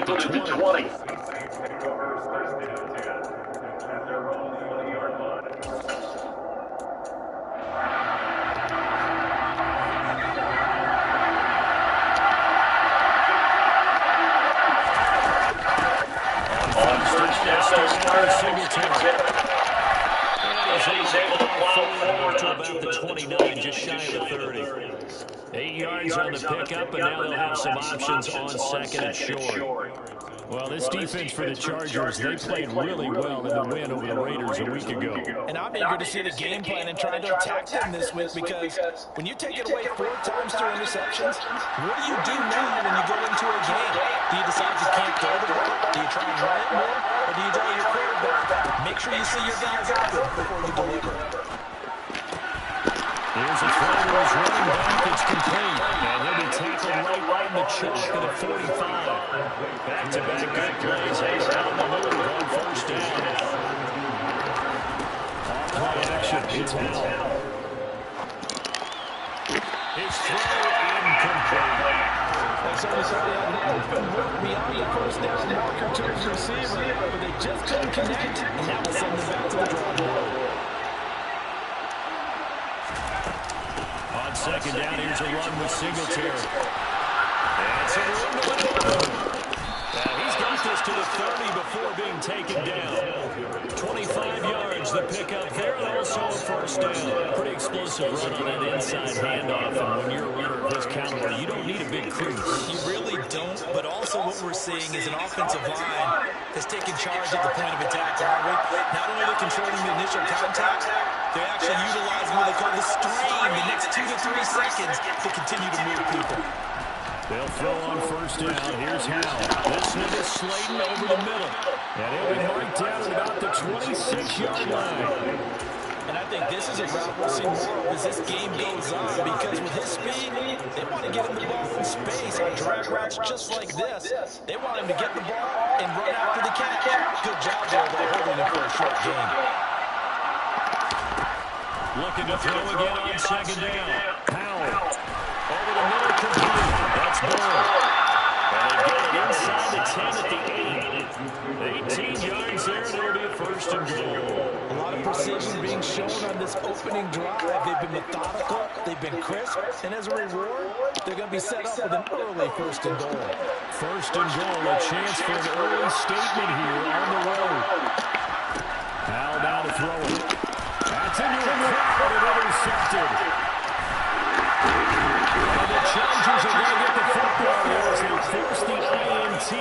at the 20. He's able to plow forward to about the 29, just shy of the 30. 8 yards on the pickup, and now they'll have some options on second and short. Well, this defense for the Chargers, they played really well in the win over the Raiders a week ago. And I'm eager to see the game plan and try to attack them this week, because when you take it away 4 times through interceptions, what do you do now when you go into a game? Do you decide you can't throw the ball? Do you try and run it more? Or do you tell your quarterback, make sure you see your guys open before you deliver? Here's a throw to his running back. It's complete. And he'll be tackled right in the chalk at a 45. Back-to-back good plays. Hayes out on the move on first down. Off-play action. It's Howell. His throw incomplete. That's always how they have beyond the first down marker to his receiver, but they just couldn't connect, and that will send them back to the drawing board. On second down, here's a run with Singletary. And it's a run to the middle. He's got this to the 30 before being taken down. 25 yards, the pickup there, and also a first down. Pretty explosive run on that inside handoff, and when you're a runner of this caliber, you don't need a big crease. You really don't, but also what we're seeing is an offensive line that's taking charge at the point of attack, aren't we? Not only they're controlling the initial contact, they're actually utilizing what they call the stream, the next 2 to 3 seconds to continue to move people. They'll throw on first down. Here's Howell. This one is Slayton over the middle. And he'll be marked down at about the 26-yard line. And I think this is a route we'll see more as this game goes on, because with his speed, they want to get him the ball in space on drag routes just like this. They want him to get the ball and run after the catch. Good job there, though, holding him for a short game. Looking to throw again on second down. Howell. Over the middle, complete. That's Burrow. And they get it inside the 10 at the 8. 18 yards there, and it'll be a first and goal. A lot of precision being shown on this opening drive. They've been methodical, they've been crisp, and as a reward, they're going to be set up with an early first and goal. First and goal, a chance for an early statement here on the road. Howell now to throw it. That's into the crowd and intercepted. And the Chargers are going to get the football as they force the INT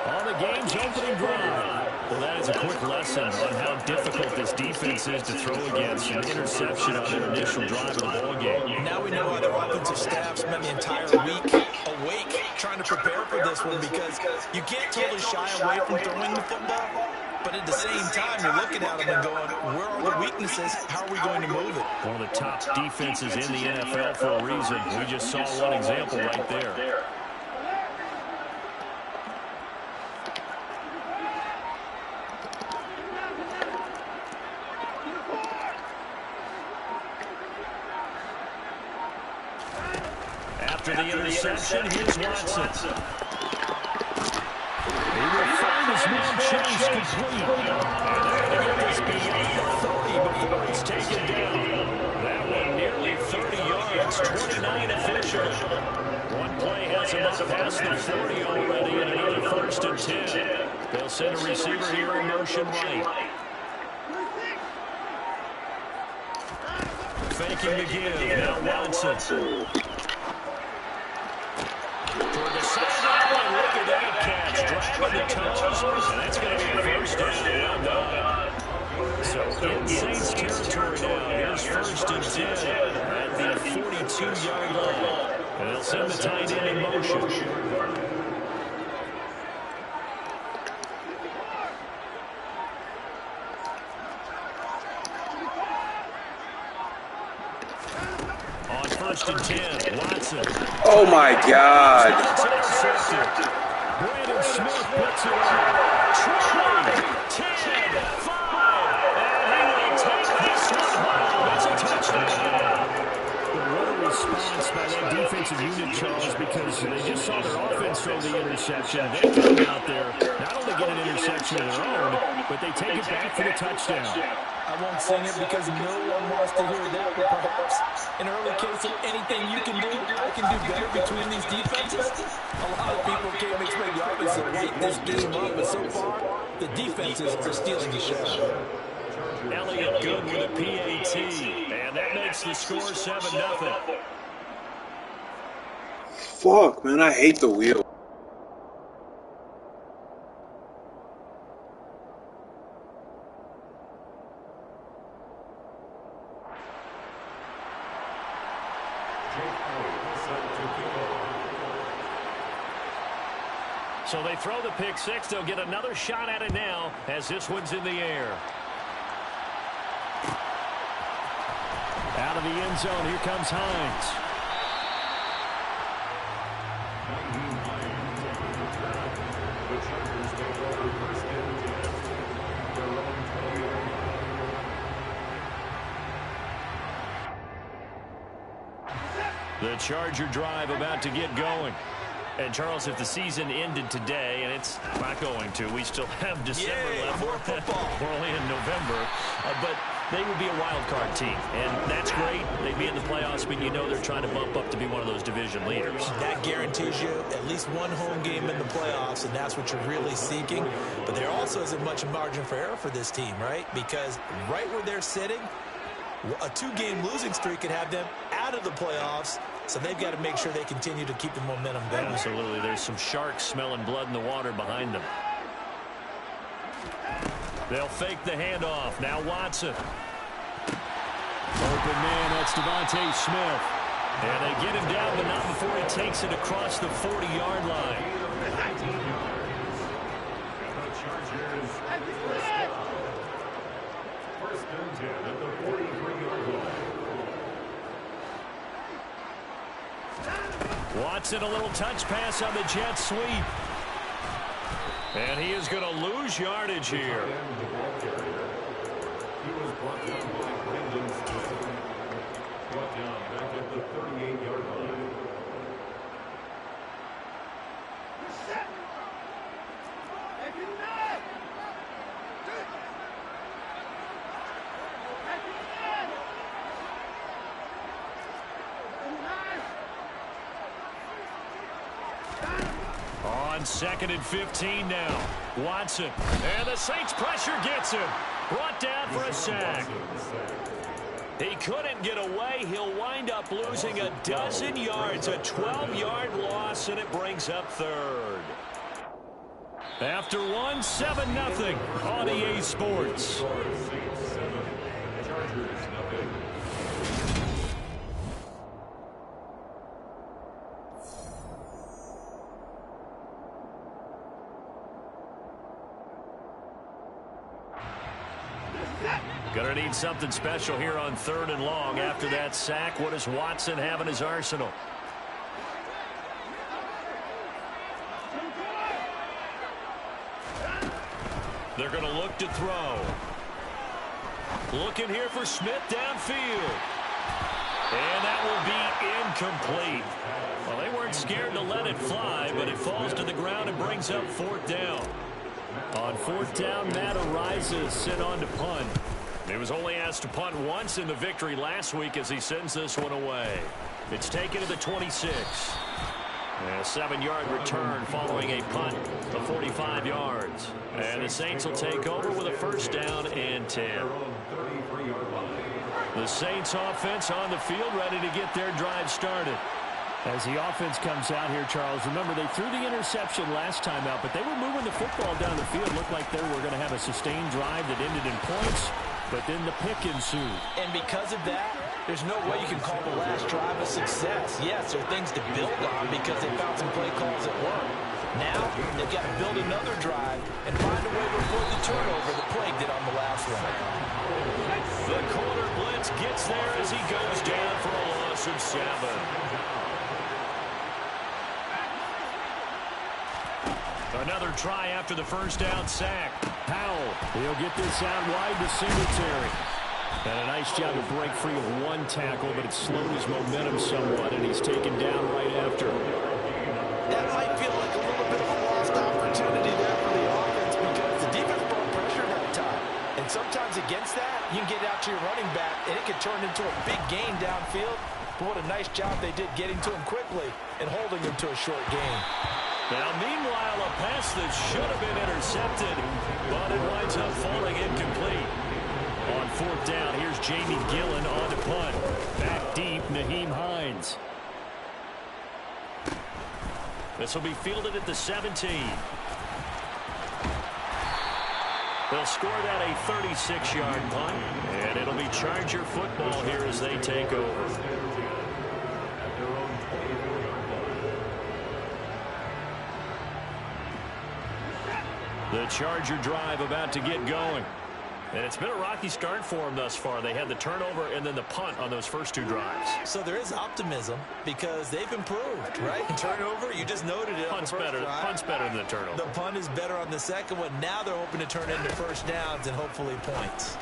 on the game's opening drive. Well, that is a quick lesson on how difficult this defense is to throw against. An interception on their initial drive of the ballgame. Now we know how their offensive staff spent the entire week awake trying to prepare for this one, because you can't totally shy away from throwing the football. But at the same time, you're looking at them and going, where are the weaknesses? How are we going to move it? One of the top defenses in the NFL for a reason. We just saw one example right there. After the interception, here's Watson. He will find his man chase complete. And they're going to get this beyond 30 before he's taken down. That one nearly 30 yards, 29 official. One play has him up past the 40 already, and another first and 10. They'll send a receiver here in motion right. Faking the give, now Watson. Toward the sideline, look at that catch. Dragging the toes, and that's going to be a first down. So in Saints territory now, here's first and 10 at the 42-yard line. And they'll send the tight end in motion. On first and 10, Watson. Oh my God. Brandon Smith puts it on. 10, 5, and he will take this one home. It's a touchdown. The runner response by that defensive unit, Charles, because they just saw their offense throw the interception. They come out there, not only get an interception of their own, but they take it back for the touchdown. I won't sing it because no one wants to hear that, but perhaps an early case of anything you can do, I can do better between these defenses. A lot of people can't expect the offense to light this game up, but so far, the defenses are stealing the show. Elliott Good with a PAT, and that makes the score 7-0. Fuck, man, I hate the wheel. So they throw the pick six. They'll get another shot at it now as this one's in the air. Out of the end zone, here comes Hines. The Charger drive about to get going. And, Charles, if the season ended today, and it's not going to, we still have December left. More football. We're only in November. But they would be a wild card team, and that's great. They'd be in the playoffs, but you know they're trying to bump up to be one of those division leaders. That guarantees you at least one home game in the playoffs, and that's what you're really seeking. But there also isn't much margin for error for this team, right? Because right where they're sitting, a two-game losing streak could have them out of the playoffs. So they've got to make sure they continue to keep the momentum going. Absolutely. There's some sharks smelling blood in the water behind them. They'll fake the handoff. Now Watson. Open man, that's Devontae Smith. And they get him down, but not before he takes it across the 40-yard line. First and 10 at the 43-yard line. Watson, a little touch pass on the jet sweep. And he is going to lose yardage here. He was brought down by Brandon Smith. Brought down back at the 38-yard line. On 2nd and 15 now. Watson. And the Saints pressure gets him. Brought down for a sack. He couldn't get away. He'll wind up losing a dozen yards. A 12-yard loss, and it brings up third. After one, 7-0 on EA Sports. Gonna need something special here on 3rd and long. After that sack, what does Watson have in his arsenal? They're going to look to throw. Looking here for Smith downfield. And that will be incomplete. Well, they weren't scared to let it fly, but it falls to the ground and brings up 4th down. On 4th down, Matt Araiza sent on to punt. He was only asked to punt once in the victory last week as he sends this one away. It's taken to the 26. And a 7-yard return following a punt of 45 yards. And the Saints will take over with a 1st down and 10. The Saints offense on the field ready to get their drive started. As the offense comes out here, Charles, remember they threw the interception last time out, but they were moving the football down the field. Looked like they were going to have a sustained drive that ended in points, but then the pick ensued. And because of that, there's no way you can call the last drive a success. Yes, there are things to build on because they found some play calls that work. Now, they've got to build another drive and find a way to avoid the turnover that plagued it on the last one. The corner blitz gets there as he goes down for a loss of 7. Another try after the 1st down sack. Powell, he'll get this out wide to Singletary. And a nice job to break free of one tackle, but it slowed his momentum somewhat, and he's taken down right after. That might feel like a little bit of a lost opportunity there for the offense because the defense brought pressure that time. And sometimes against that, you can get out to your running back, and it can turn into a big gain downfield. But what a nice job they did getting to him quickly and holding him to a short gain. Now, meanwhile, a pass that should have been intercepted, but it winds up falling incomplete. On fourth down, here's Jamie Gillen on to punt. Back deep, Nyheim Hines. This will be fielded at the 17. They'll score that a 36-yard punt, and it'll be Charger football here as they take over. The Charger drive about to get going. And it's been a rocky start for them thus far. They had the turnover and then the punt on those first two drives. So there is optimism because they've improved, right? Turnover, you just noted it. Punt's better than the turnover. The punt is better on the second one. Now they're hoping to turn into first downs and hopefully points.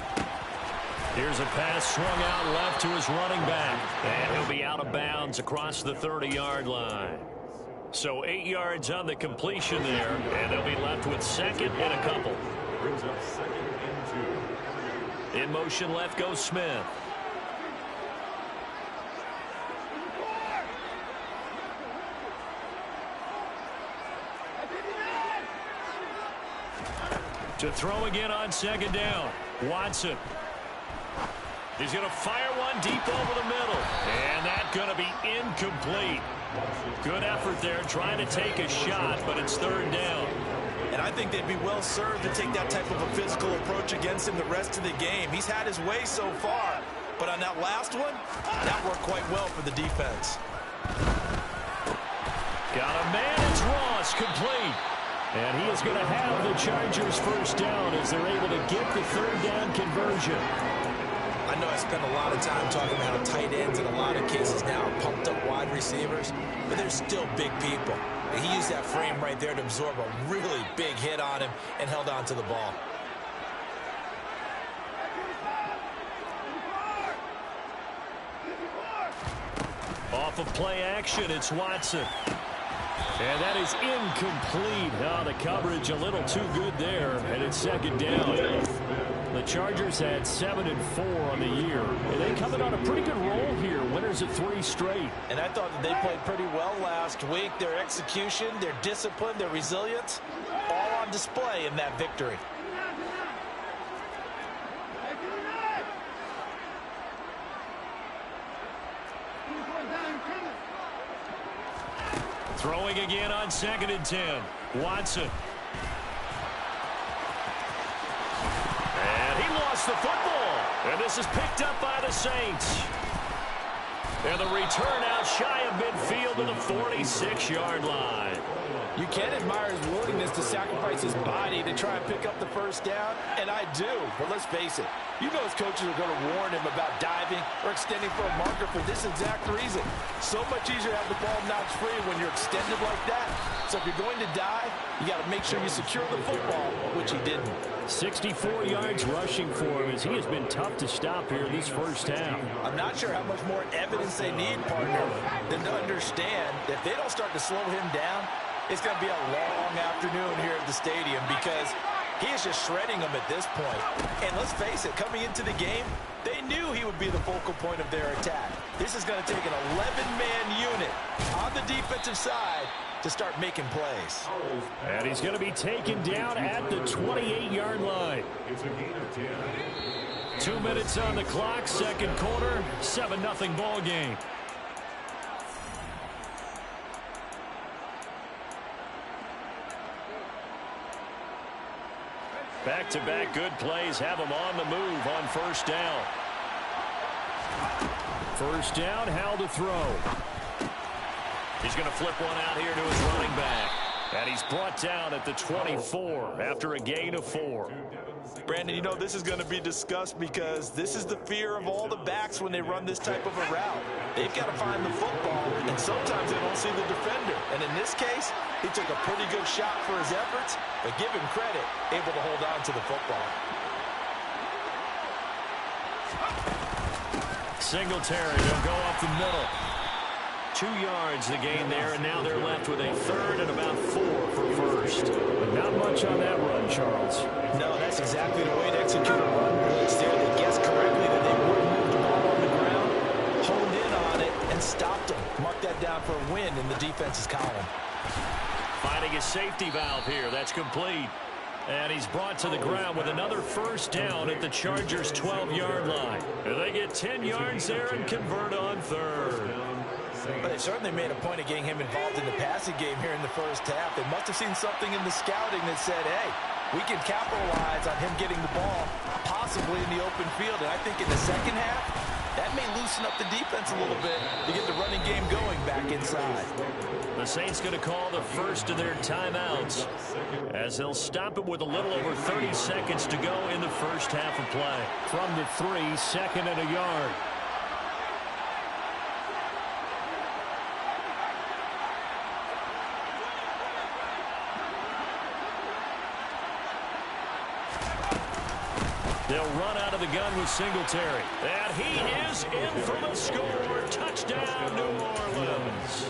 Here's a pass swung out left to his running back. And he'll be out of bounds across the 30-yard line. So 8 yards on the completion there, and they'll be left with second and a couple. Brings up second and 2. In motion left goes Smith. To throw again on second down. Watson. He's going to fire one deep over the middle. And that's going to be incomplete. Good effort there trying to take a shot, but it's third down. And I think they'd be well served to take that type of a physical approach against him the rest of the game. He's had his way so far, but on that last one, that worked quite well for the defense. Got a man, it's Ross, complete. And he is going to have the Chargers first down as they're able to get the third down conversion. I know I spent a lot of time talking about how tight ends in a lot of cases now are pumped up wide receivers, but they're still big people. He used that frame right there to absorb a really big hit on him and held on to the ball. Off of play action, it's Watson. And that is incomplete. Oh, the coverage a little too good there, and it's second down. The Chargers had 7-4 on the year. And they coming on a pretty good roll here. Winners of 3 straight. And I thought that they played pretty well last week. Their execution, their discipline, their resilience, all on display in that victory. Throwing again on second and 10. Watson. And he lost the football. And this is picked up by the Saints. And the return out shy of midfield to the 46-yard line. You can admire his willingness to sacrifice his body to try and pick up the first down, and I do. But let's face it, you know his coaches are going to warn him about diving or extending for a marker for this exact reason. So much easier to have the ball notch free when you're extended like that. So if you're going to dive, you got to make sure you secure the football, which he didn't. 64 yards rushing for him as he has been tough to stop here this first half. I'm not sure how much more evidence they need, partner, than to understand that if they don't start to slow him down, it's going to be a long afternoon here at the stadium because he is just shredding them at this point. And let's face it, coming into the game, they knew he would be the focal point of their attack. This is going to take an 11-man unit on the defensive side to start making plays. And he's going to be taken down at the 28-yard line. It's a gain of 10. 2 minutes on the clock, second quarter, 7-0 ball game. Back-to-back good plays have him on the move on first down. First down, Howell to throw. He's going to flip one out here to his running back. And he's brought down at the 24 after a gain of 4. Brandon, you know, this is going to be discussed because this is the fear of all the backs when they run this type of a route. They've got to find the football, and sometimes they don't see the defender. And in this case, he took a pretty good shot for his efforts, but give him credit, able to hold on to the football. Singletary, they'll go up the middle. 2 yards the gain there, and now they're left with a third and about 4 for first. But not much on that run, Charles. No, that's exactly the way to execute a run blitz there. They guessed correctly that they wouldn't move the ball on the ground, honed in on it, and stopped them. Mark that down for a win in the defense's column. Finding a safety valve here. That's complete. And he's brought to the ground with another first down at the Chargers' 12-yard line. They get 10 yards there and convert on third. But they certainly made a point of getting him involved in the passing game here in the first half. They must have seen something in the scouting that said, hey, we can capitalize on him getting the ball, possibly in the open field. And I think in the second half, that may loosen up the defense a little bit to get the running game going back inside. The Saints going to call the first of their timeouts as they'll stop it with a little over 30 seconds to go in the first half of play. From the 3, 2nd and a yard. They'll run out of the gun with Singletary. And he is in for the score. Touchdown, New Orleans.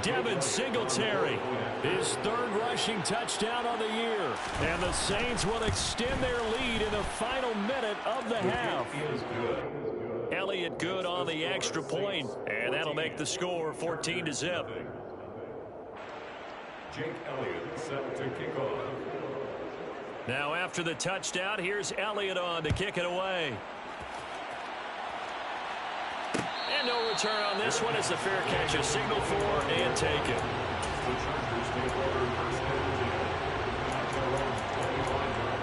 Devin Singletary, his 3rd rushing touchdown on the year. And the Saints will extend their lead in the final minute of the half. Elliott good on the extra point, and that'll make the score 14-0. Jake Elliott set to kick off. Now after the touchdown, here's Elliott on to kick it away. And no return on this one as the fair catch is signaled for and taken. The Chargers take over first and 10 at their own 25 yard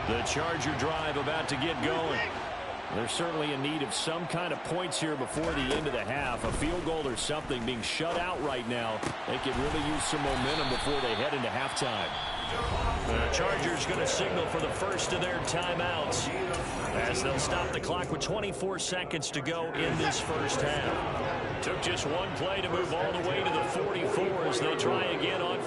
line. The Charger drive about to get going. They're certainly in need of some kind of points here before the end of the half. A field goal or something being shut out right now. They could really use some momentum before they head into halftime. The Chargers going to signal for the first of their timeouts as they'll stop the clock with 24 seconds to go in this first half. Took just one play to move all the way to the 44 as they try again on first.